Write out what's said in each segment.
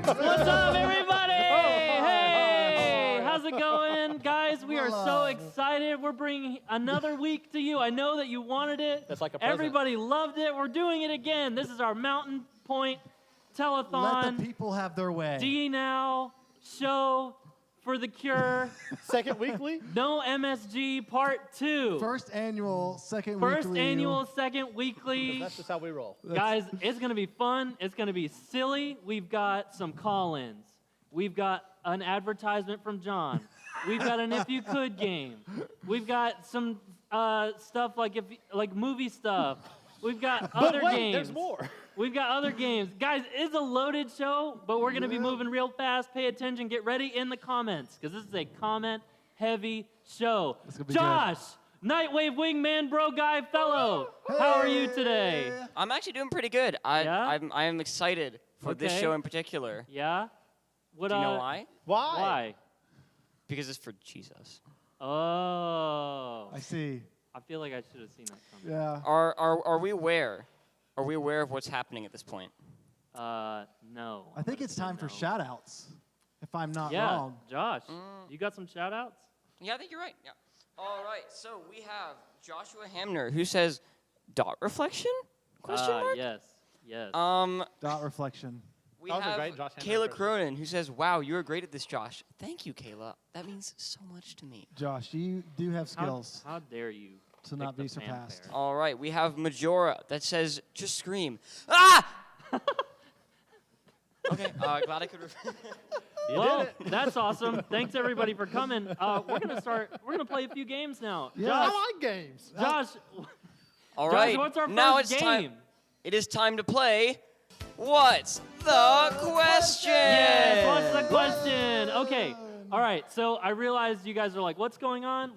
What's up, everybody? Hey, how's it going, guys? We are so excited. We're bringing another week to you. I know that you wanted it. That's like a present. Everybody loved it. We're doing it again. This is our Mountain Point Telethon. Let the people have their way. D Now show for the cure. Second weekly? No MSG Part 2. First annual, second First weekly. annual, second weekly. That's just how we roll. Guys, it's going to be fun. It's going to be silly. We've got some call-ins. We've got an advertisement from John. We've got an If You Could game. We've got some stuff like movie stuff. We've got other games. There's more. We've got other games. Guys, it's a loaded show, but we're going to be moving real fast. Pay attention. Get ready in the comments, because this is a comment-heavy show. Josh, Nightwave Wingman Bro Guy Fellow, how are you today? I'm actually doing pretty good. I am excited for this show in particular. Yeah? What, Do you know why? Why? Because it's for Jesus. Oh. I see. I feel like I should have seen that coming. Yeah. Are we aware? Are we aware of what's happening at this point? No. I think it's time for shout-outs, if I'm not yeah, wrong. Josh, you got some shout-outs? Yeah, I think you're right. Yeah. All right. So we have Joshua Hamner, who says, "Dot reflection?" Question mark. Yes. Dot reflection. We That was a have great Josh Hamner Kayla impression. Cronin, who says, "Wow, you're great at this, Josh." Thank you, Kayla. That means so much to me. Josh, you do have skills How dare you? to not pick the be surpassed. fanfare. All right. We have Majora that says, "Just scream." Ah! Okay. Glad I could. Well, that's awesome. Thanks everybody for coming. We're gonna play a few games now. Yeah. I Josh, like games. Josh, All Josh, right. what's our now first it's game? time. It is time to play. What's the question? Yes, what's the question? Okay. All right. So I realized you guys are like, what's going on?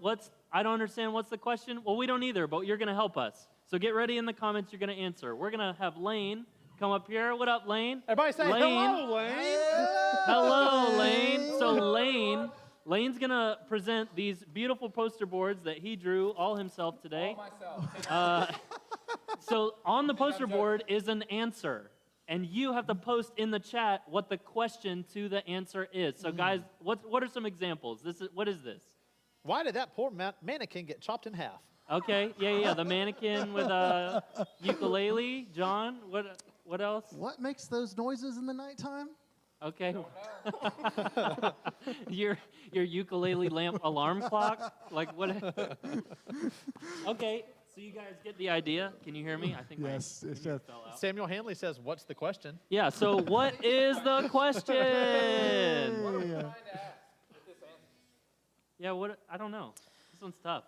I don't understand. What's the question? Well, we don't either, but you're gonna help us. So get ready in the comments. You're gonna answer. We're gonna have Lane come up here. What up, Lane? Everybody say hello, Lane. Hello, Lane. So Lane's gonna present these beautiful poster boards that he drew all himself today. All myself. So on the poster board is an answer, and you have to post in the chat what the question to the answer is. So guys, what are some examples? What is this? Why did that poor mannequin get chopped in half? Okay, yeah. The mannequin with a ukulele. John, what else? What makes those noises in the nighttime? Okay. your ukulele lamp alarm clock? Like what? Okay, so you guys get the idea. Can you hear me? I think Yes, my it's computer just- fell out. Samuel Hanley says, "What's the question?" Yeah, so what is the question? Yeah. Yeah, I don't know. This one's tough.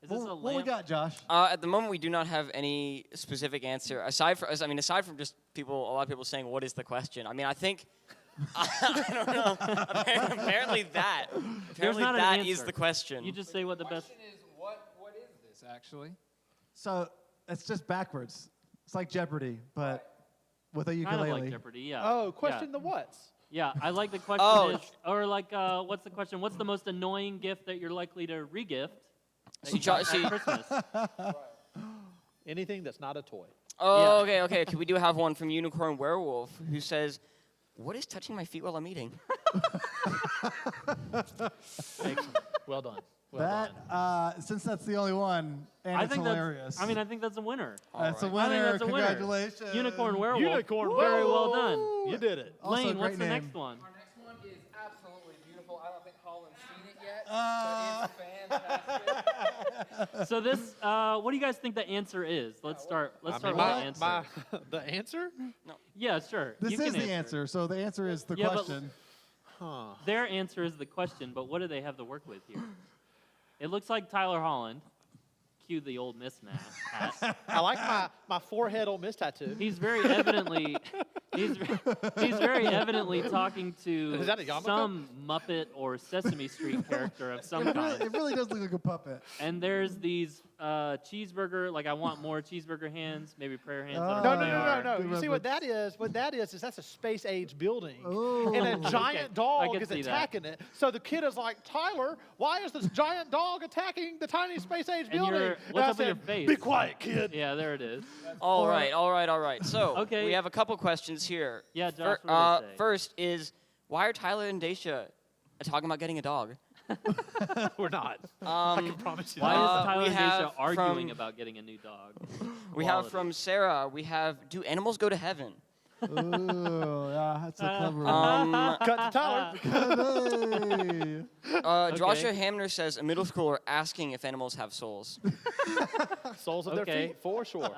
Is this a What we lamp? got, Josh? At the moment, we do not have any specific answer aside from just a lot of people saying, "What is the question?" I mean, I think I don't know. Apparently that not an is answer. the question. You just say what the best. Question is, what is this actually? So it's just backwards. It's like Jeopardy, but with a Kind ukulele. of like Jeopardy, yeah. Oh, question yeah. the what's. Yeah, I like the question Oh. is, or like, what's the question? What's the most annoying gift that you're likely to regift that See, you got see- at Christmas? Anything that's not a toy. Oh, Yeah. okay. We do have one from Unicorn Werewolf who says, "What is touching my feet while I'm eating?" Excellent. Well done. Well done. That, since that's the only one, and I it's think hilarious. I think that's a winner. that's a All I think winner. that's a winner. Congratulations. Unicorn Werewolf. Unicorn Very well Werewolf. done. You did it. Also a Lane, great what's the name. next one? Our next one is absolutely beautiful. I don't think Holland's seen it yet, but it's fantastic. So this, what do you guys think the answer is? Let's start with the answer. The answer? Yeah, sure. This you is can the answer. So the answer is the Yeah, but- question. Huh. Their answer is the question, but what do they have to work with here? It looks like Tyler Holland. Cue the old Miss hat. I like my forehead Ole Miss tattoo. He's very evidently he's very evidently talking to Is that a yarmulke? some Muppet or Sesame Street character of some kind. It really does look like a puppet. And there's these cheeseburger. Like I want more cheeseburger hands, maybe prayer hands. I don't No, know no, what they no, are. no, no. You see what that is? What that is that's a space age building. And a giant dog can is see that. attacking it. So the kid is like, Tyler, why is this giant dog attacking the tiny space age And building? you're- And what's I up with your said, face? Be quiet, kid. Yeah, there it is. All right. So Okay. we have a couple questions here. Yeah, Josh, what do they say? First is, why are Tyler and Daisha talking about getting a dog? We're not. I can promise you Why that. is Tyler we and have Daisha arguing from- about getting a new dog? We have Quality. from Sarah, do animals go to heaven? Ooh, yeah, that's a clever one. Cut to Tyler. Hey. Joshua Hamner says, a middle schooler asking if animals have souls. Soles of their Okay. feet, for sure.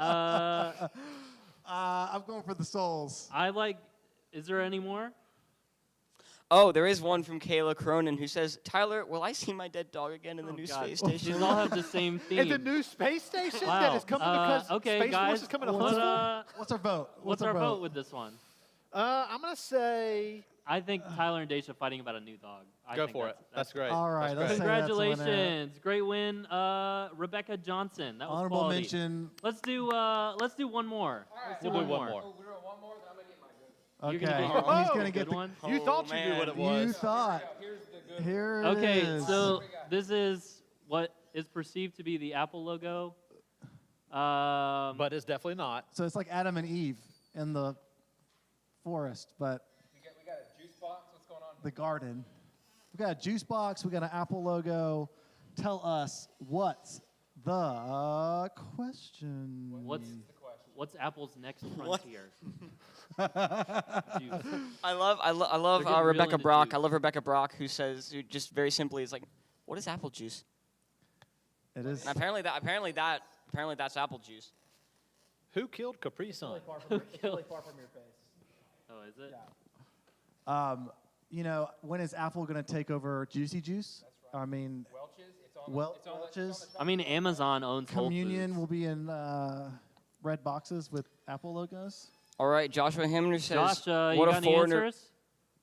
I'm going for the souls. I like. Is there any more? Oh, there is one from Kayla Cronin who says, Tyler, will I see my dead dog again in the Oh, new God. space station? These all have the same theme. And the new space station Wow. that is coming because Okay, Space guys. Force is coming to What, Huntsville? What's our vote? what's our vote with this one? I'm going to say I think Tyler and Daisha fighting about a new dog. I go think for it. That's great. All right, That's let's great. say that's the winner. Congratulations, great win, Rebecca Johnson. That was Honorable quality. mention. Let's do one more. Let's do We'll one do one more. more. Oh, we're doing one more, then I'm gonna get my good. Okay, You're gonna get your he's own gonna get good the one. You Oh, thought you knew man. what it You was. thought. Here's the good Here it Okay, is. so this is what is perceived to be the Apple logo. But it's definitely not. So it's like Adam and Eve in the forest, but we got a juice box. What's going on? the garden. We got a juice box. We got an Apple logo. Tell us what's the question. What's Apple's next What? frontier? Juice. I love They're getting real Rebecca into Brock. juice. I love Rebecca Brock who just very simply is like, what is apple juice? It is. And apparently that's apple juice. Who killed Capri Sun? Who killed? Far from your face. Oh, is it? You know, when is Apple going to take over Juicy Juice? I mean, Welch's. It's on. Welch's. I mean, Amazon owns Whole Communion Foods. will be in red boxes with Apple logos. All right, Joshua Hamner says, Josh, you what got a any foreigner. answers?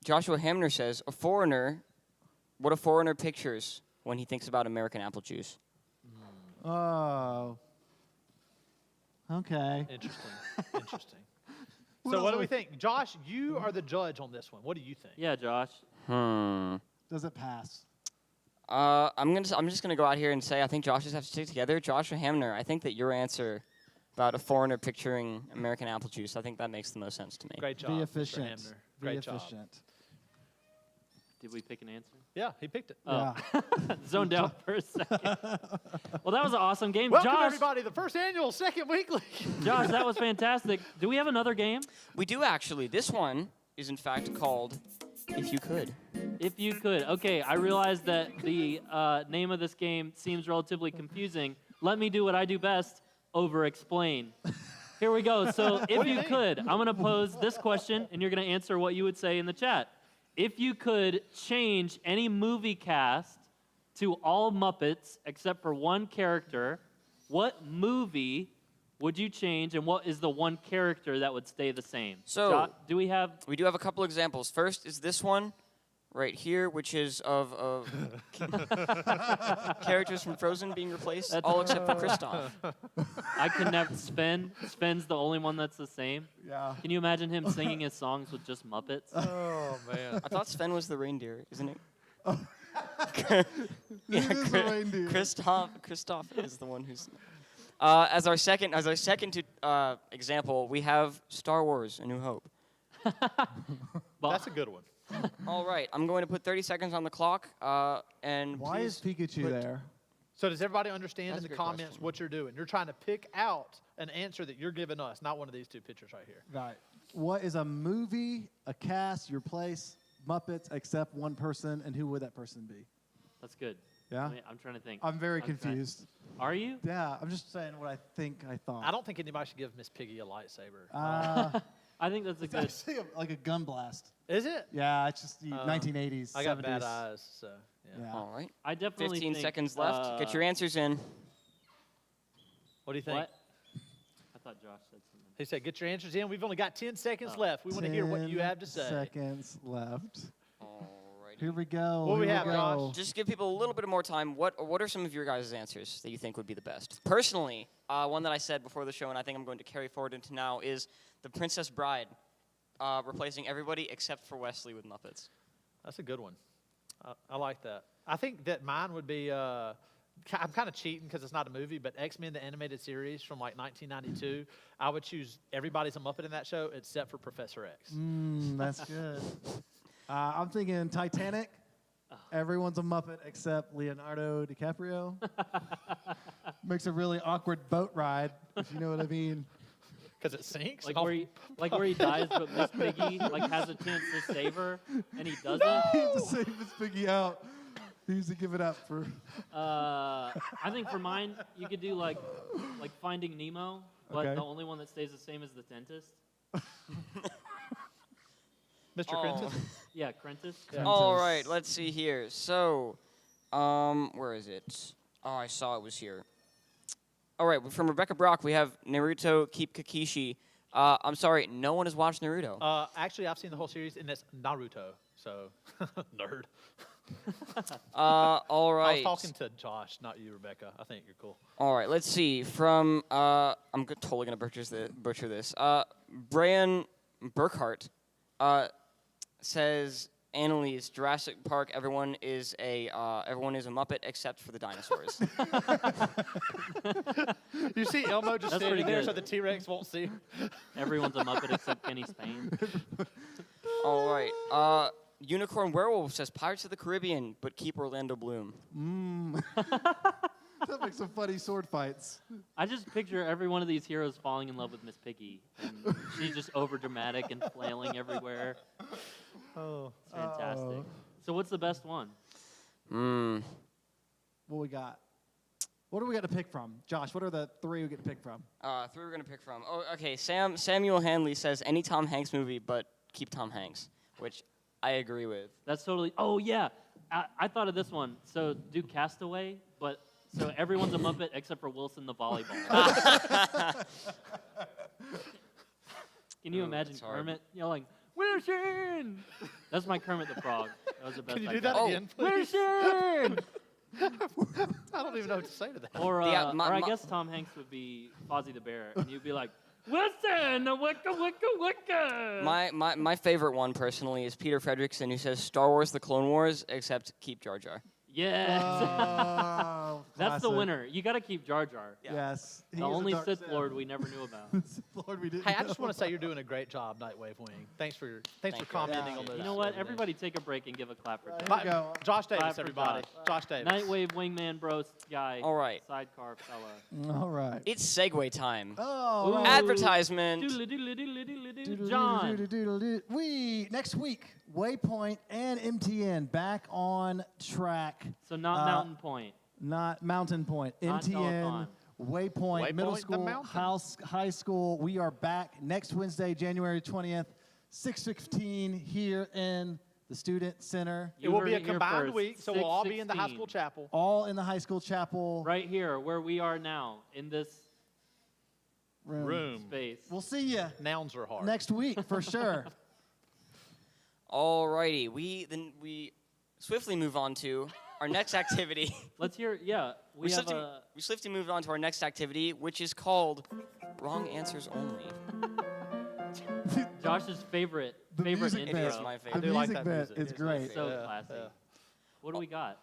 Joshua Hamner says, what a foreigner pictures when he thinks about American apple juice. Oh. Okay. Interesting. Interesting. So what do we think? Josh, you are the judge on this one. What do you think? Yeah, Josh. Does it pass? I'm just gonna go out here and say I think Josh just have to stick together. Joshua Hamner, I think that your answer about a foreigner picturing American apple juice, I think that makes the most sense to me. Great job, Be Mr. efficient. Hamner. Be Great job. efficient. Did we pick an answer? Yeah, he picked it. Oh. Yeah. Zoned out for a second. Well, that was an awesome game. Welcome, Josh, everybody. The first annual Second Weekly. Josh, that was fantastic. Do we have another game? We do actually. This one is in fact called If You Could. If you could. Okay, I realize that the name of this game seems relatively confusing. Let me do what I do best, over-explain. Here we go. So if What do you you think? could, I'm going to pose this question, and you're going to answer what you would say in the chat. If you could change any movie cast to all Muppets except for one character, what movie would you change, and what is the one character that would stay the same? So- do we have... We do have a couple examples. First is this one right here, which is of characters from Frozen being replaced, That's- all except for Kristoff. I can never... Sven's the only one that's the same. Yeah. Can you imagine him singing his songs with just Muppets? Oh, man. I thought Sven was the reindeer, isn't it? It is a reindeer. Kristoff is the one who's. As our second example, we have Star Wars: A New Hope. That's a good one. All right, I'm going to put 30 seconds on the clock, and Why is please Pikachu put- there? So does everybody understand That's in a the great comments question. what you're doing? You're trying to pick out an answer that you're giving us, not one of these two pictures right here. Right. What is a movie, a cast, your place, Muppets, except one person, and who would that person be? That's good. Yeah? I'm trying to think. I'm very trying- confused. Are you? Yeah, I'm just saying what I think I thought. I don't think anybody should give Miss Piggy a lightsaber. I think that's a It's good... actually like a gun blast. Is it? Yeah, it's just the 1980s, I got 70s. bad eyes, so yeah. Yeah. All right, I definitely 15 think, seconds left. Get your answers in. What do you think? What? I thought Josh said something. He said, get your answers in. We've only got 10 seconds left. We want to hear what you have to say. 10 seconds left. All righty. Here we go. What do we here have, go. Josh? Just give people a little bit more time. What are some of your guys' answers that you think would be the best? Personally, one that I said before the show, and I think I'm going to carry forward into now, is the Princess Bride, replacing everybody except for Wesley with Muppets. That's a good one. I like that. I think that mine would be. I'm kind of cheating because it's not a movie, but X-Men the animated series from like 1992. I would choose everybody's a Muppet in that show except for Professor X. That's good. I'm thinking Titanic. Everyone's a Muppet except Leonardo DiCaprio. Makes a really awkward boat ride, if you know what I mean. Because it sinks. Like where he dies, but Miss Piggy like has a chance to save her, and he doesn't. He has to save Miss Piggy out. He used to give it up for. I think for mine, you could do like Finding Nemo, but Okay. the only one that stays the same is the dentist. Mr. Crenton. Yeah, Crentis. Yeah. All right, let's see here. So, where is it? Oh, I saw it was here. All right, from Rebecca Brock, we have Naruto Keep Kakishi. I'm sorry, no one has watched Naruto. Actually, I've seen the whole series, and it's Naruto. So, nerd. All I right. was talking to Josh, not you, Rebecca. I think you're cool. All right, let's see. From totally gonna butcher this. Brian Burkhart says, Annalise, Jurassic Park. Everyone is a Muppet except for the dinosaurs. You see Elmo just That's standing pretty there good. so the T-Rex won't see. Everyone's a Muppet except Kenny Spain. All right. Unicorn Werewolf says Pirates of the Caribbean, but keep Orlando Bloom. That makes some funny sword fights. I just picture every one of these heroes falling in love with Miss Piggy, and she's just over dramatic and flailing everywhere. Oh. It's fantastic. Oh. So what's the best one? What we got? What do we got to pick from? Josh, what are the three we get to pick from? Three we're gonna pick from. Oh, okay. Samuel Hanley says any Tom Hanks movie, but keep Tom Hanks, which I agree with. That's totally. Oh yeah, I thought of this one. So do Castaway, but so everyone's a Muppet except for Wilson the volleyball. Can you imagine that's hard. Kermit yelling, "Wilson"? That's my Kermit the Frog. That was the best. Can you I do that got. again, please? Wilson! I don't even know what to say to that. Or Yeah, I guess Tom Hanks would be Fozzie the Bear, and you'd be like, "Wilson, wicka wicka wicka." My favorite one personally is Peter Fredrickson, who says Star Wars: The Clone Wars, except keep Jar Jar. Yes. Oh, That's the classic. winner. You got to keep Jar Jar. Yes. He The is a only dark Sith Sith. Lord we never knew about. Sith Lord we didn't Hey, I know. just want to say you're doing a great job, Nightwave Wing. Thanks for Thank you. commenting Yeah. on those. You know what? everything. Everybody take a break and give a clap for Right. Josh. Here we go. Josh Clap Davis, for everybody. Josh Davis. Nightwave Wingman Bros guy. All right. Sidecar fella. All right. It's segue time. Oh, Ooh. right. Advertisement. Doodle-a-doodle-a-doodle-a-doodle. John. We next week, Waypoint and MTN back on track. So not Mountain Point. Not Mountain Point. Not MTN, Telecon. Waypoint, middle Waypoint, the school, mountain. high school. We are back next Wednesday, January 20th, 6:15 here in the Student Center. It will You be a heard it here combined first. week, so we'll all be in the high 6:16. school chapel. All in the high school chapel Right here, where we are now, in this room. space. We'll see you Nouns are hard. next week for sure. Alrighty, we swiftly move on to our next activity. Let's hear. Yeah, we have a. We swiftly move on to our next activity, which is called Wrong Answers Only. Josh's favorite The favorite music intro. It is my The favorite. do like music that bit music. is great. So Yeah, classy. yeah. What do we got?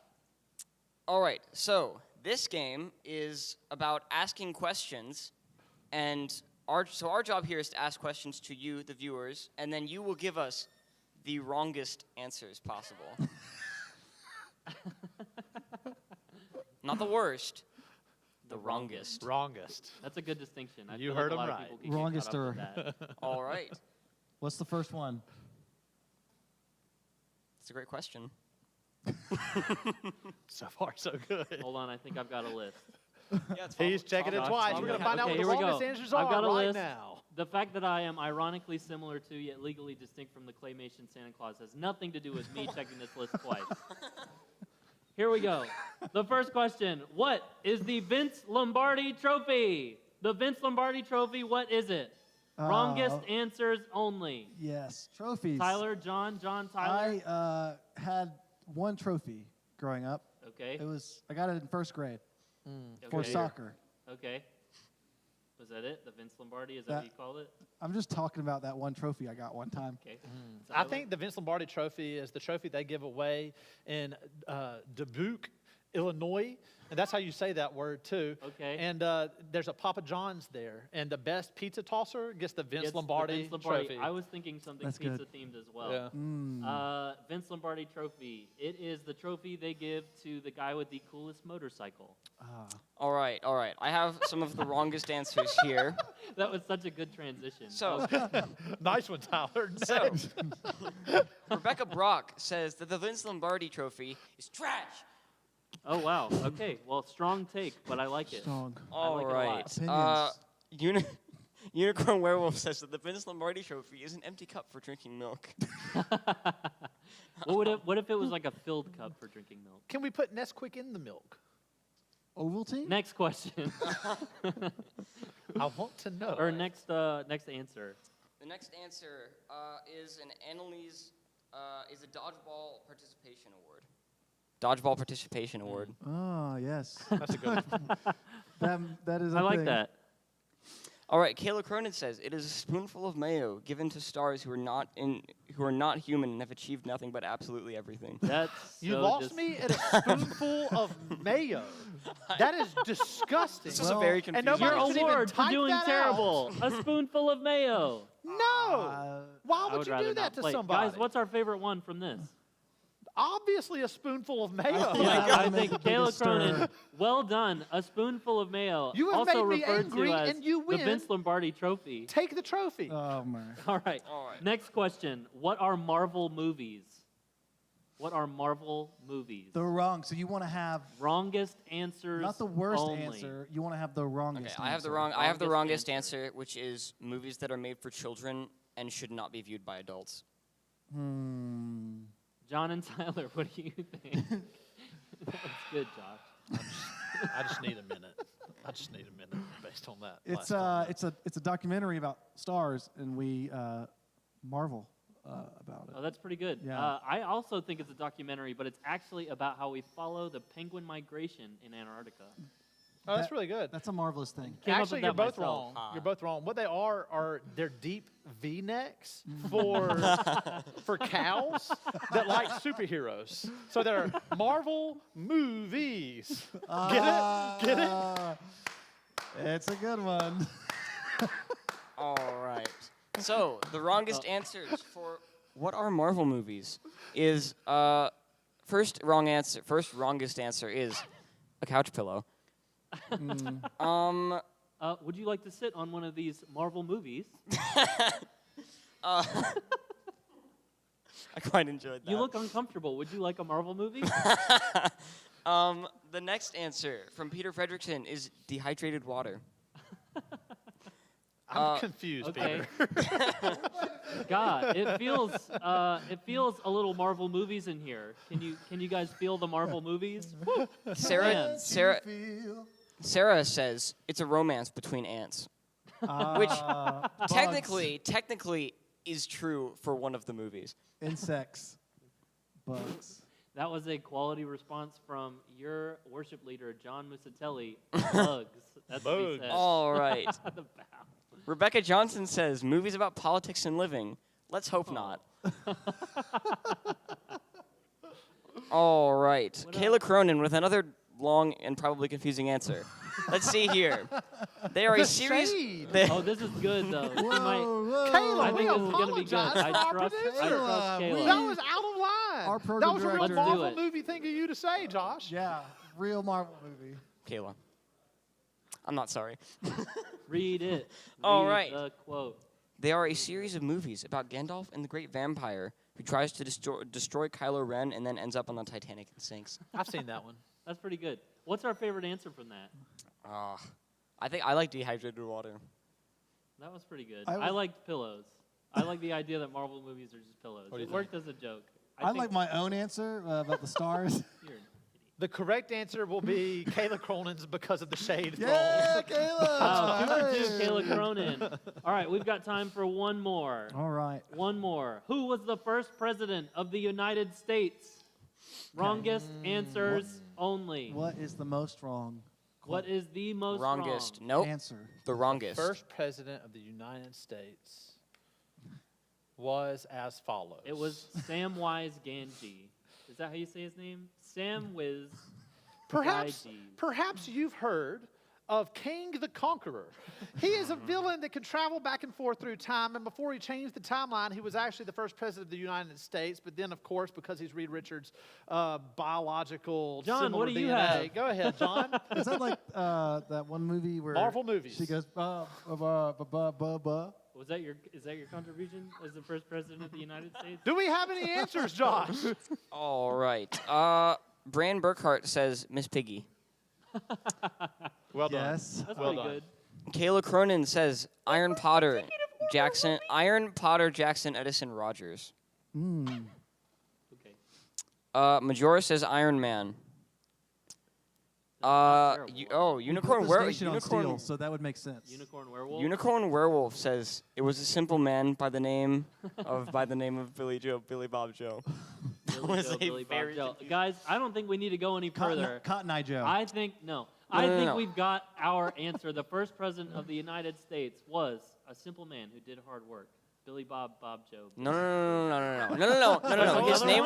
All right, so this game is about asking questions, and our job here is to ask questions to you, the viewers, and then you will give us the wrongest answers possible. Not the worst, the wrongest. Wrongest. That's a good distinction. I You feel heard like a him lot right. of people could get Wrongest caught up or- with that. All right, What's the first one? it's a great question. So far, so good. Hold on, I think I've got a list. Yeah, it's He's checking it Josh, twice. Josh, We're going to okay, find out what here the we go. wrongest answers I've are got a right list. now. The fact that I am ironically similar to yet legally distinct from the claymation Santa Claus has nothing to do with me checking this list twice. Here we go. The first question: what is the Vince Lombardi Trophy? The Vince Lombardi Trophy. What is it? Wrongest answers only. Yes, trophies. Tyler, John, Tyler. I had one trophy growing up. Okay. I got it in first grade for Okay. soccer. Okay. Was that it? The Vince Lombardi? Is that what you called it? I'm just talking about that one trophy I got one time. Okay. I Tyler? think the Vince Lombardi Trophy is the trophy they give away in Dubuque, Illinois, and that's how you say that word too. Okay. And there's a Papa John's there, and the best pizza tosser gets the Vince It's the Lombardi Vince Lombardi. Trophy. I was thinking something That's pizza good. themed as well. Yeah. Vince Lombardi Trophy. It is the trophy they give to the guy with the coolest motorcycle. All right. I have some of the wrongest answers here. That was such a good transition. So, Nice one, Tyler. so Rebecca Brock says that the Vince Lombardi Trophy is trash. Oh wow. Okay. Well, strong take, but I like it. Strong. All like it a lot. right. Opinions. Unicorn Werewolf says that the Vince Lombardi Trophy is an empty cup for drinking milk. What if it was like a filled cup for drinking milk? Can we put Nesquik in the milk? Ovaltine? Next question. I want to know. Or next answer. The next answer is an Annalise is a dodgeball participation award. Dodgeball participation award. Oh, yes. That's a good one. That is a I like thing. that. All right, Kayla Cronin says it is a spoonful of mayo given to stars who are not human and have achieved nothing but absolutely everything. That's You so lost me at a spoonful of mayo. That is disgusting. This is a very and confusing. nobody Your should even award for type doing that out. terrible. A spoonful of mayo. No. Why I would you rather do that not to play. somebody? Guys, what's our favorite one from this? Obviously a spoonful of mayo. Yeah. I I'll make think a bigger Kayla Cronin, stir. well done. A spoonful of mayo. You have also made me referred angry, to as and you the win. Vince Lombardi Trophy. Take the trophy. Oh, my. All right. All right. Next question. What are Marvel movies? What are Marvel movies? The wrong. So you want to have Wrongest answers. not the worst only. answer. You want to have the wrongest. Okay, I have the answer. wrong. I have the Wrongest wrongest answer. answer, which is movies that are made for children and should not be viewed by adults. John and Tyler, what do you think? That's good, Josh. I just need a minute. I just need a minute based on that. It's last comment. it's a documentary about stars, and we marvel about it. Oh, that's pretty good. Yeah. I also think it's a documentary, but it's actually about how we follow the penguin migration in Antarctica. Oh, that's that- really good. That's a marvelous thing. Came up Actually, with you're that both myself. wrong. You're both wrong. What they are they're deep V-necks for for cows that like superheroes. So they're Marvel movies. Get it? Get it? It's a good one. All right. So the wrongest answers for what are Marvel movies is first wrongest answer is a couch pillow. Would you like to sit on one of these Marvel movies? I quite enjoyed that. You look uncomfortable. Would you like a Marvel movie? The next answer from Peter Fredrickson is dehydrated water. I'm confused, Okay. Peter. God, it feels a little Marvel movies in here. Can you guys feel the Marvel movies? Woo. Man. Sarah says it's a romance between ants, which technically is true for one of the movies. Insects, bugs. That was a quality response from your worship leader, John Musatelli. Bugs. That's what he Bugs. said. All right. The bow. Rebecca Johnson says movies about politics and living. Let's hope not. All right. Kayla Cronin with another long and probably confusing answer. Let's see here. They are a series. shade. Oh, this is good though. She might- Kayla, I we think this is gonna be good. apologize I to our trust producer. Kayla. That was out of line. Our that program was a real director- Let's do Marvel it. movie thing of you to say, Josh. Yeah, real Marvel movie. Kayla. I'm not sorry. Read it. All Read right. the quote. They are a series of movies about Gandalf and the Great Vampire who tries to destroy Kylo Ren and then ends up on the Titanic and sinks. I've seen that one. That's pretty good. What's our favorite answer from that? I think I like dehydrated water. That was pretty good. I I was- liked pillows. I like the idea that Marvel movies are just pillows. What do you It worked as a joke. I think like my own answer about the stars. you're an idiot. The correct answer will be Kayla Cronin's because of the shade Yeah, thrown. Caleb. 2 for 2, Kayla Cronin. All right, we've got time for one more. All right. One more. Who was the first president of the United States? Wrongest answers only. What is the most wrong What is the most Wrongest. wrong? Nope. answer? The wrongest. First president of the United States was as follows. It was Samwise Gamgee. Is that how you say his name? Samwise Perhaps, Gamgee. perhaps you've heard of King the Conqueror. He is a villain that can travel back and forth through time, and before he changed the timeline, he was actually the first president of the United States, but then, of course, because he's Reed Richards' biological John, similar what do you DNA. have? Go ahead, John. Is that like that one movie where Marvel movies. she goes ba ba ba ba ba ba? Is that your contribution as the first president of the United States? Do we have any answers, Josh? All right. Bran Burkhart says Miss Piggy. Well done. Yes. That's Well pretty done. good. Kayla Cronin says Iron Potter Jackson Edison Rogers. Mm. Okay. Majora says Iron Man. Terrible. Unicorn Put the Werewolf. station on steel, so that would make sense. Unicorn werewolf. Unicorn Werewolf says it was a simple man by the name of Billy Bob Joe. Billy was Joe, a Billy Bob very Joe. Guys, I don't think we need to go any further. Cotton Eye Joe. I think No, we've got our answer. The first president of the United States was a simple man who did hard work. Billy Bob Joe. No. His name.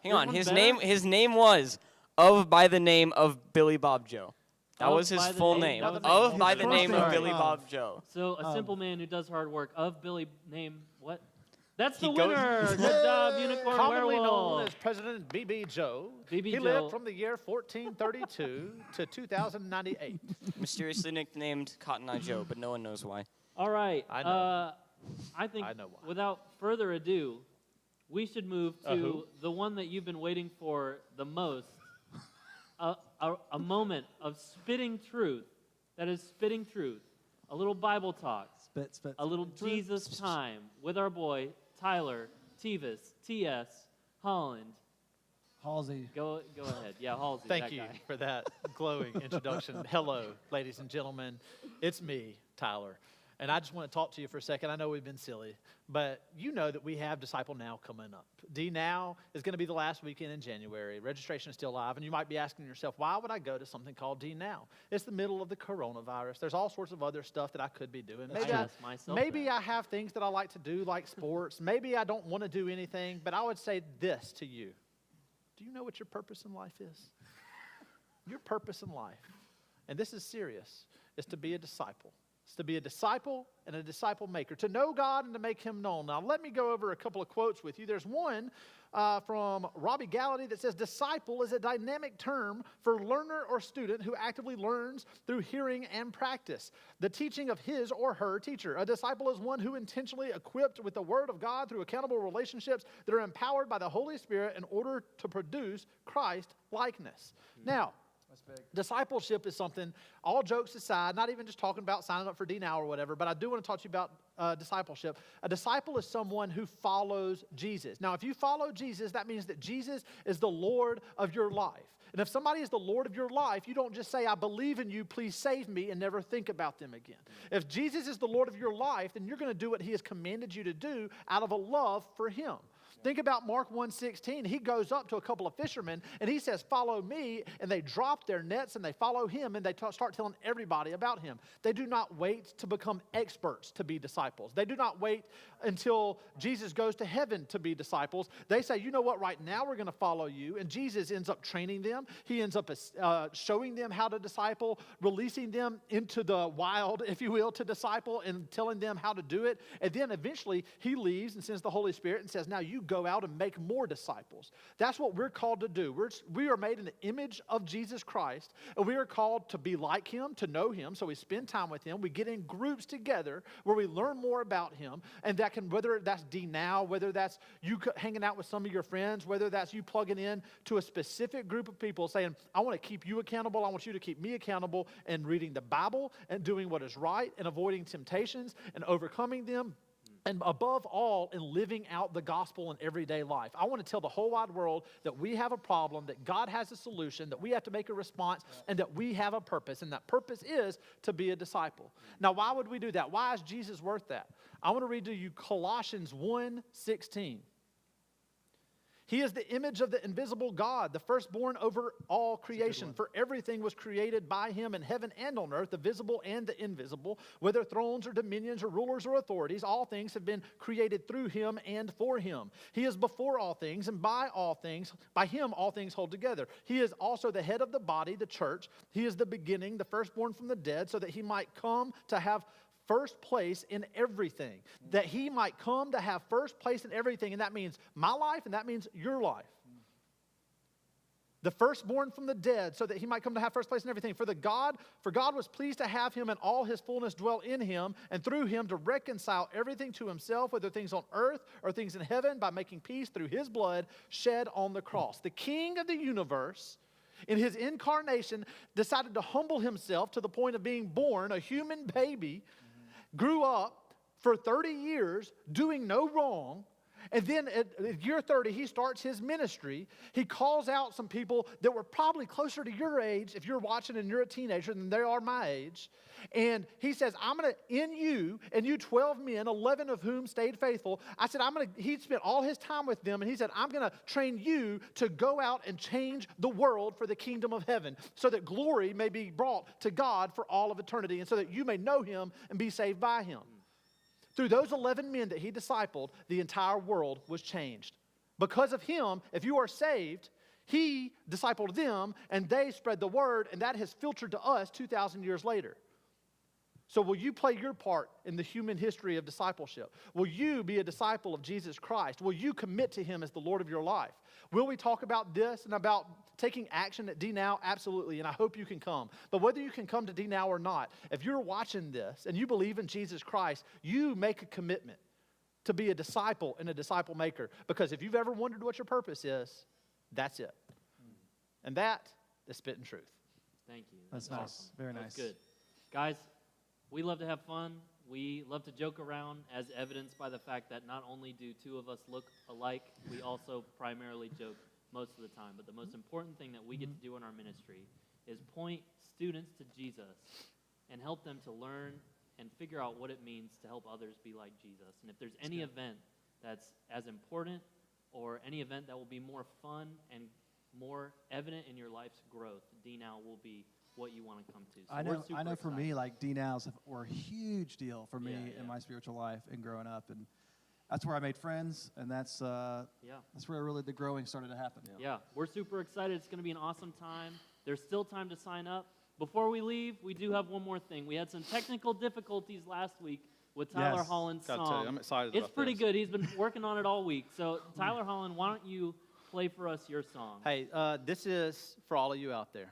Hang on. one's His name was by the name of Billy Bob Joe. That Of was his by the full name- name. that was Of his by first the name of name. Billy Of. Bob Joe. So a simple man who does hard work of Billy name what? That's the He goes- winner. Good job, Unicorn Commonly known Werewolf. as President B.B. Joe. B.B. He Joe. lived from the year 1432 to 2098. Mysteriously nicknamed Cotton Eye Joe, but no one knows why. All right. I know. I think I know why. without further ado, we should move to who? the one that you've been waiting for the most. A moment of spitting truth. That is spitting truth. A little Bible talk. Spit. A little Jesus time with our boy Tyler T.S. Holland. Halsey. Go ahead. Yeah, Halsey. Thank that you guy. for that glowing introduction. Hello, ladies and gentlemen. It's me, Tyler. And I just want to talk to you for a second. I know we've been silly, but you know that we have Disciple Now coming up. D Now is going to be the last weekend in January. Registration is still live, and you might be asking yourself, why would I go to something called D Now? It's the middle of the coronavirus. There's all sorts of other stuff that I could be doing. Let's ask myself Maybe that. I have things that I like to do, like sports. Maybe I don't want to do anything, but I would say this to you. Do you know what your purpose in life is? Your purpose in life, and this is serious, is to be a disciple. It's to be a disciple and a disciple maker, to know God and to make him known. Now, let me go over a couple of quotes with you. There's one from Robbie Gallaty that says, disciple is a dynamic term for learner or student who actively learns through hearing and practice the teaching of his or her teacher. A disciple is one who intentionally equipped with the word of God through accountable relationships that are empowered by the Holy Spirit in order to produce Christ likeness. Now, discipleship is something, all jokes aside, not even just talking about signing up for D Now or whatever, but I do want to talk to you about discipleship. A disciple is someone who follows Jesus. Now, if you follow Jesus, that means that Jesus is the Lord of your life. And if somebody is the Lord of your life, you don't just say, I believe in you, please save me, and never think about them again. If Jesus is the Lord of your life, then you're going to do what he has commanded you to do out of a love for him. Think about Mark 1:16. He goes up to a couple of fishermen and he says, follow me. And they drop their nets and they follow him and they start telling everybody about him. They do not wait to become experts to be disciples. They do not wait until Jesus goes to heaven to be disciples. They say, you know what, right now we're going to follow you. And Jesus ends up training them. He ends up showing them how to disciple, releasing them into the wild, if you will, to disciple and telling them how to do it. And then eventually he leaves and sends the Holy Spirit and says, now you go out and make more disciples. That's what we're called to do. We are made in the image of Jesus Christ, and we are called to be like him, to know him, so we spend time with him. We get in groups together where we learn more about him, and that can, whether that's D Now, whether that's you hanging out with some of your friends, whether that's you plugging in to a specific group of people saying, I want to keep you accountable, I want you to keep me accountable, and reading the Bible, and doing what is right, and avoiding temptations, and overcoming them. And above all, in living out the gospel in everyday life. I want to tell the whole wide world that we have a problem, that God has a solution, that we have to make a response, and that we have a purpose. And that purpose is to be a disciple. Now, why would we do that? Why is Jesus worth that? I want to read to you Colossians 1:16. He is the image of the invisible God, the firstborn over all creation. For everything was created by him in heaven and on earth, the visible and the invisible, whether thrones or dominions or rulers or authorities. All things have been created through him and for him. He is before all things, and by him all things hold together. He is also the head of the body, the church. He is the beginning, the firstborn from the dead, so that he might come to have first place in everything. That he might come to have first place in everything. And that means my life, and that means your life. The firstborn from the dead, so that he might come to have first place in everything. For God was pleased to have him and all his fullness dwell in him, and through him to reconcile everything to himself, whether things on earth or things in heaven, by making peace through his blood shed on the cross. The King of the universe, in his incarnation, decided to humble himself to the point of being born, a human baby, grew up for 30 years doing no wrong, and then at year 30, he starts his ministry. He calls out some people that were probably closer to your age, if you're watching and you're a teenager, than they are my age. And he says, I'm going to, in you, and you 12 men, 11 of whom stayed faithful. I said, he spent all his time with them, and he said, I'm going to train you to go out and change the world for the kingdom of heaven, so that glory may be brought to God for all of eternity, and so that you may know him and be saved by him. Through those 11 men that he discipled, the entire world was changed. Because of him, if you are saved, he discipled them, and they spread the word, and that has filtered to us 2,000 years later. So will you play your part in the human history of discipleship? Will you be a disciple of Jesus Christ? Will you commit to him as the Lord of your life? Will we talk about this and about taking action at D-Now? Absolutely, and I hope you can come. But whether you can come to D-Now or not, if you're watching this and you believe in Jesus Christ, you make a commitment to be a disciple and a disciple maker. Because if you've ever wondered what your purpose is, that's it. And that is spitting truth. Thank you. That's nice. awesome. Very That's nice. good. Guys, we love to have fun. We love to joke around, as evidenced by the fact that not only do two of us look alike, we also primarily joke most of the time. But the most important thing that we get to do in our ministry is point students to Jesus and help them to learn and figure out what it means to help others be like Jesus. And if there's any event that's as important, or any event that will be more fun and more evident in your life's growth, D-Now will be what you want to come to. So I know for excited. me, like D-Nows were a huge deal for me Yeah. in my spiritual life and growing up. And that's where I made friends, and that's where really the growing started to happen. Yeah, we're super excited. It's going to be an awesome time. There's still time to sign up. Before we leave, we do have one more thing. We had some technical difficulties last week with Tyler Yes. Holland's Gotta song. tell you, I'm excited It's about pretty this. good. He's been working on it all week. So, Tyler Holland, why don't you play for us your song? Hey, this is for all of you out there.